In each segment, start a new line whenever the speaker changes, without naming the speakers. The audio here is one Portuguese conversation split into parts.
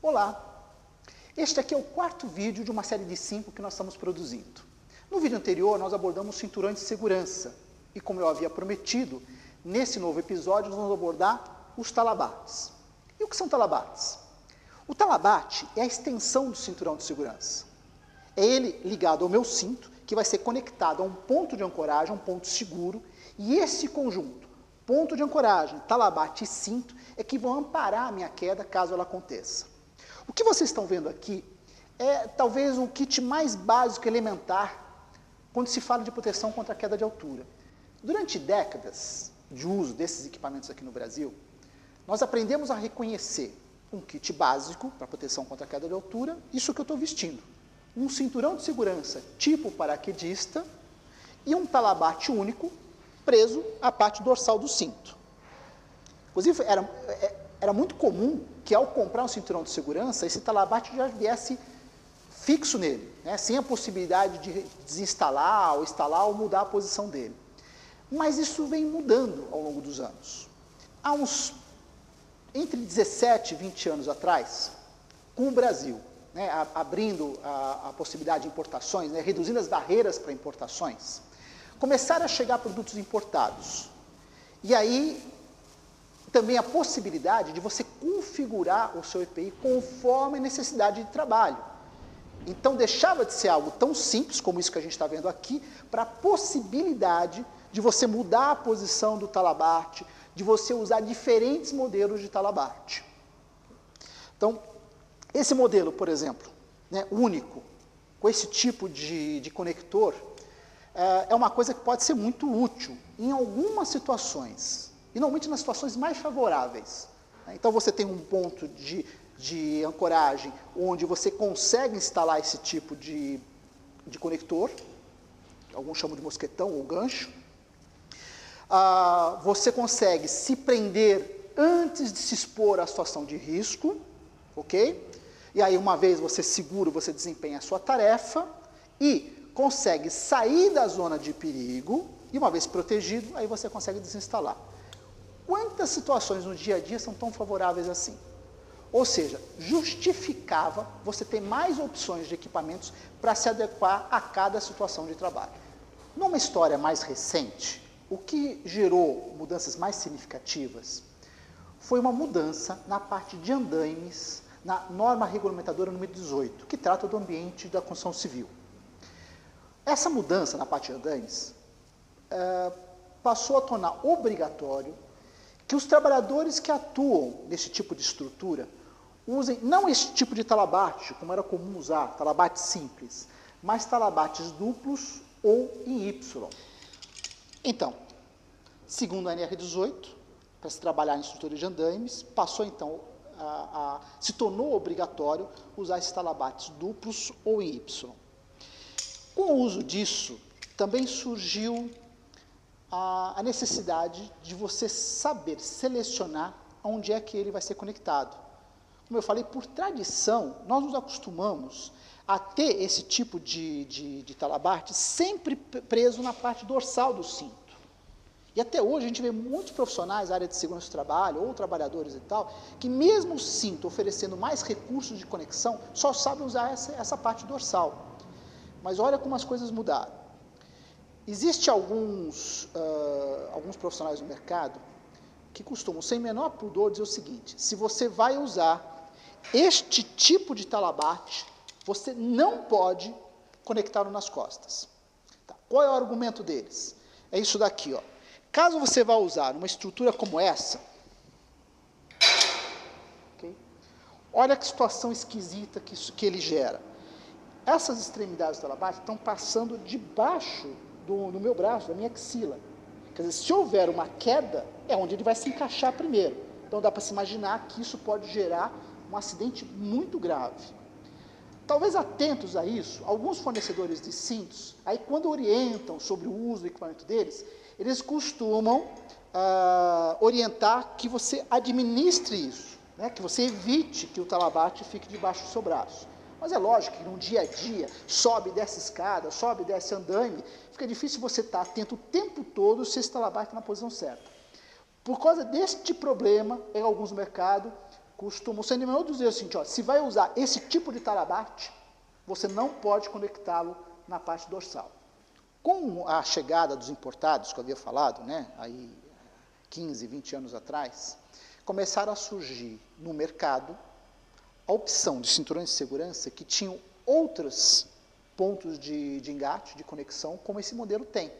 Olá! Este aqui é o quarto vídeo de uma série de 5 que nós estamos produzindo. No vídeo anterior, nós abordamos cinturões de segurança. E como eu havia prometido, nesse novo episódio nós vamos abordar os talabates. E o que são talabates? O talabate é a extensão do cinturão de segurança. É ele ligado ao meu cinto, que vai ser conectado a um ponto de ancoragem, um ponto seguro, e esse conjunto, ponto de ancoragem, talabate e cinto, é que vão amparar a minha queda caso ela aconteça. O que vocês estão vendo aqui é talvez o kit mais básico, elementar, quando se fala de proteção contra a queda de altura. Durante décadas de uso desses equipamentos aqui no Brasil, nós aprendemos a reconhecer um kit básico para proteção contra a queda de altura, isso que eu estou vestindo. Um cinturão de segurança tipo paraquedista e um talabate único preso à parte dorsal do cinto. Inclusive, era muito comum que ao comprar um cinturão de segurança, esse talabate já viesse fixo nele, né, sem a possibilidade de desinstalar ou instalar ou mudar a posição dele. Mas isso vem mudando ao longo dos anos. Há entre 17 e 20 anos atrás, com o Brasil, né, abrindo a possibilidade de importações, né, reduzindo as barreiras para importações, começaram a chegar produtos importados. E aí, também a possibilidade de você configurar o seu EPI conforme a necessidade de trabalho. Então, deixava de ser algo tão simples como isso que a gente está vendo aqui, para a possibilidade de você mudar a posição do talabate, de você usar diferentes modelos de talabate. Então, esse modelo, por exemplo, né, único, com esse tipo de conector, é uma coisa que pode ser muito útil em algumas situações, e normalmente nas situações mais favoráveis. Então, você tem um ponto de ancoragem onde você consegue instalar esse tipo de conector, alguns chamam de mosquetão ou gancho. Você consegue se prender antes de se expor à situação de risco, ok? E aí, uma vez você seguro, você desempenha a sua tarefa e consegue sair da zona de perigo, e uma vez protegido, aí você consegue desinstalar. Quantas situações no dia a dia são tão favoráveis assim? Ou seja, justificava você ter mais opções de equipamentos para se adequar a cada situação de trabalho. Numa história mais recente, o que gerou mudanças mais significativas foi uma mudança na parte de andaimes, na norma regulamentadora número 18, que trata do ambiente da construção civil. Essa mudança na parte de andaimes passou a tornar obrigatório que os trabalhadores que atuam nesse tipo de estrutura usem não esse tipo de talabate, como era comum usar, talabate simples, mas talabates duplos ou em Y. Então, segundo a NR18, para se trabalhar em estrutura de andaimes, passou então se tornou obrigatório usar esses talabates duplos ou em Y. Com o uso disso, também surgiu a necessidade de você saber selecionar onde é que ele vai ser conectado. Como eu falei, por tradição, nós nos acostumamos a ter esse tipo de talabate sempre preso na parte dorsal do cinto. E até hoje a gente vê muitos profissionais da área de segurança do trabalho, ou trabalhadores e tal, que mesmo o cinto oferecendo mais recursos de conexão, só sabem usar essa parte dorsal. Mas olha como as coisas mudaram. Existem alguns profissionais no mercado que costumam, sem menor pudor, dizer o seguinte: se você vai usar este tipo de talabate, você não pode conectá-lo nas costas. Tá. Qual é o argumento deles? É isso daqui, ó. Caso você vá usar uma estrutura como essa, okay? Olha que situação esquisita que ele gera. Essas extremidades do talabate estão passando debaixo do meu braço, da minha axila. Quer dizer, se houver uma queda, é onde ele vai se encaixar primeiro. Então dá para se imaginar que isso pode gerar um acidente muito grave. Talvez atentos a isso, alguns fornecedores de cintos, aí quando orientam sobre o uso do equipamento deles, eles costumam orientar que você administre isso, né, que você evite que o talabate fique debaixo do seu braço. Mas é lógico que no dia a dia, sobe e desce escada, sobe e desce andaime, fica difícil você estar atento o tempo todo se esse talabate está na posição certa. Por causa deste problema, em alguns mercados, Os seminários dizem assim, ó, se vai usar esse tipo de talabarte, você não pode conectá-lo na parte dorsal. Com a chegada dos importados, que eu havia falado, né, aí 15, 20 anos atrás, começaram a surgir no mercado a opção de cinturões de segurança que tinham outros pontos de engate, de conexão, como esse modelo tem.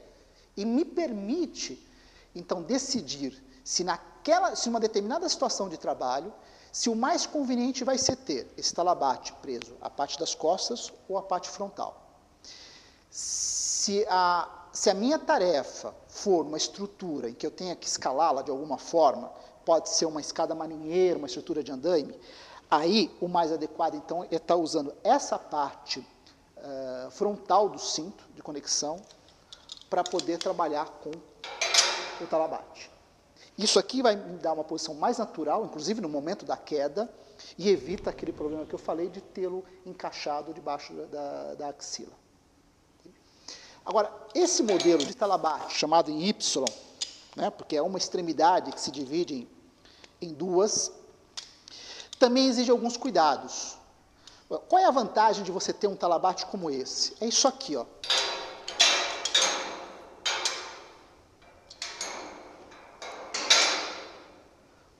E me permite, então, decidir se uma determinada situação de trabalho, se o mais conveniente vai ser ter esse talabarte preso à parte das costas ou à parte frontal. Se a minha tarefa for uma estrutura em que eu tenha que escalá-la de alguma forma, pode ser uma escada marinheira, uma estrutura de andaime, aí o mais adequado, então, é estar usando essa parte frontal do cinto de conexão para poder trabalhar com o talabarte. Isso aqui vai me dar uma posição mais natural, inclusive no momento da queda, e evita aquele problema que eu falei de tê-lo encaixado debaixo da axila. Agora, esse modelo de talabarte, chamado em Y, né, porque é uma extremidade que se divide em duas, também exige alguns cuidados. Qual é a vantagem de você ter um talabarte como esse? É isso aqui, ó.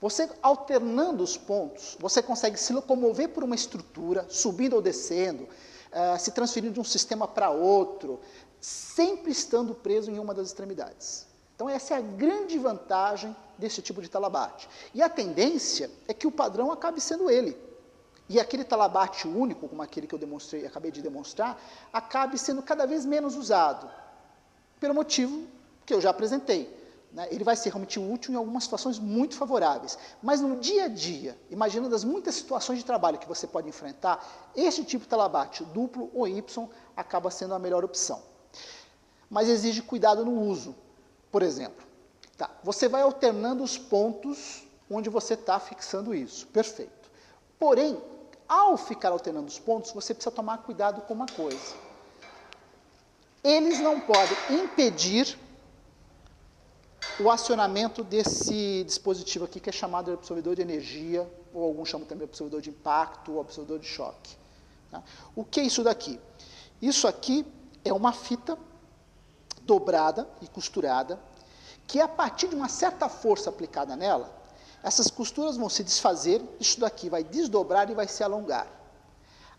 Você, alternando os pontos, você consegue se locomover por uma estrutura, subindo ou descendo, se transferindo de um sistema para outro, sempre estando preso em uma das extremidades. Então, essa é a grande vantagem desse tipo de talabarte. E a tendência é que o padrão acabe sendo ele. E aquele talabarte único, como aquele que eu acabei de demonstrar, acabe sendo cada vez menos usado, pelo motivo que eu já apresentei. Ele vai ser realmente útil em algumas situações muito favoráveis. Mas no dia a dia, imaginando as muitas situações de trabalho que você pode enfrentar, este tipo de talabarte, duplo ou Y, acaba sendo a melhor opção. Mas exige cuidado no uso. Por exemplo, você vai alternando os pontos onde você está fixando isso. Perfeito. Porém, ao ficar alternando os pontos, você precisa tomar cuidado com uma coisa. Eles não podem impedir o acionamento desse dispositivo aqui, que é chamado de absorvedor de energia, ou alguns chamam também de absorvedor de impacto, ou absorvedor de choque. Tá? O que é isso daqui? Isso aqui é uma fita dobrada e costurada, que a partir de uma certa força aplicada nela, essas costuras vão se desfazer, isso daqui vai desdobrar e vai se alongar.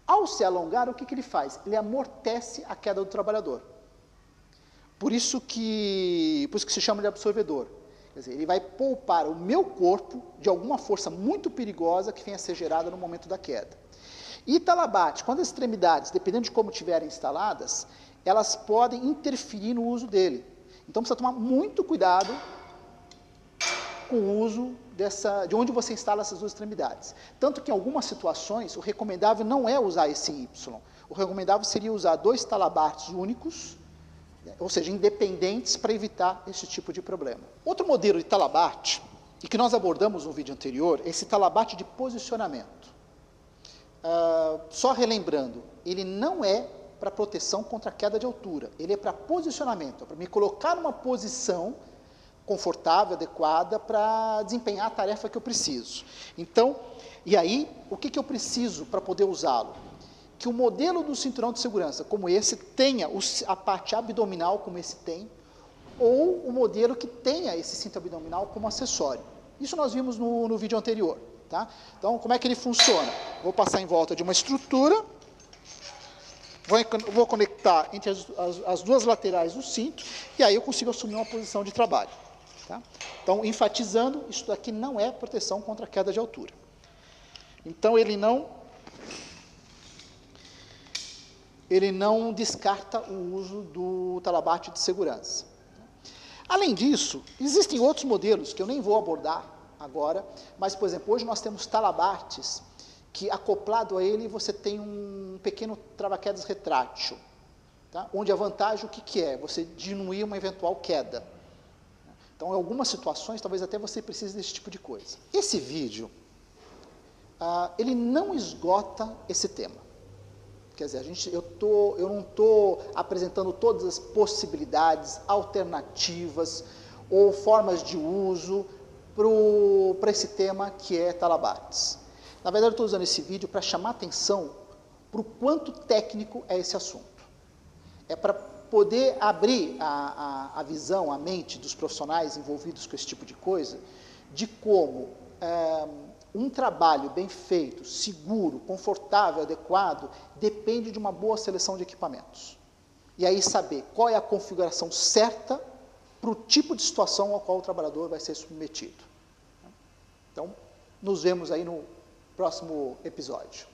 Ao se alongar, o que ele faz? Ele amortece a queda do trabalhador. Por isso que se chama de absorvedor. Quer dizer, ele vai poupar o meu corpo de alguma força muito perigosa que venha a ser gerada no momento da queda. E talabarte, quando as extremidades, dependendo de como estiverem instaladas, elas podem interferir no uso dele. Então, precisa tomar muito cuidado com o uso de onde você instala essas duas extremidades. Tanto que, em algumas situações, o recomendável não é usar esse Y. O recomendável seria usar 2 talabartes únicos, ou seja, independentes, para evitar esse tipo de problema. Outro modelo de talabarte, e que nós abordamos no vídeo anterior, é esse talabarte de posicionamento. Só relembrando, ele não é para proteção contra a queda de altura, ele é para posicionamento, é para me colocar numa posição confortável, adequada, para desempenhar a tarefa que eu preciso. Então, e aí, o que eu preciso para poder usá-lo? Que o modelo do cinturão de segurança, como esse, tenha a parte abdominal, como esse tem, ou o modelo que tenha esse cinto abdominal como acessório. Isso nós vimos no vídeo anterior. Tá? Então, como é que ele funciona? Vou passar em volta de uma estrutura, vou conectar entre as duas laterais do cinto, e aí eu consigo assumir uma posição de trabalho. Tá? Então, enfatizando, isso daqui não é proteção contra a queda de altura. Então, ele não descarta o uso do talabarte de segurança. Além disso, existem outros modelos que eu nem vou abordar agora, mas, por exemplo, hoje nós temos talabartes que, acoplado a ele, você tem um pequeno trava-quedas retrátil, tá? Onde a vantagem, o que é? Você diminuir uma eventual queda. Então, em algumas situações, talvez até você precise desse tipo de coisa. Esse vídeo, ele não esgota esse tema. Quer dizer, eu não estou apresentando todas as possibilidades, alternativas ou formas de uso para esse tema que é talabartes. Na verdade, eu estou usando esse vídeo para chamar atenção para o quanto técnico é esse assunto. É para poder abrir a visão, a mente dos profissionais envolvidos com esse tipo de coisa, de como um trabalho bem feito, seguro, confortável, adequado, depende de uma boa seleção de equipamentos. E aí saber qual é a configuração certa para o tipo de situação ao qual o trabalhador vai ser submetido. Então, nos vemos aí no próximo episódio.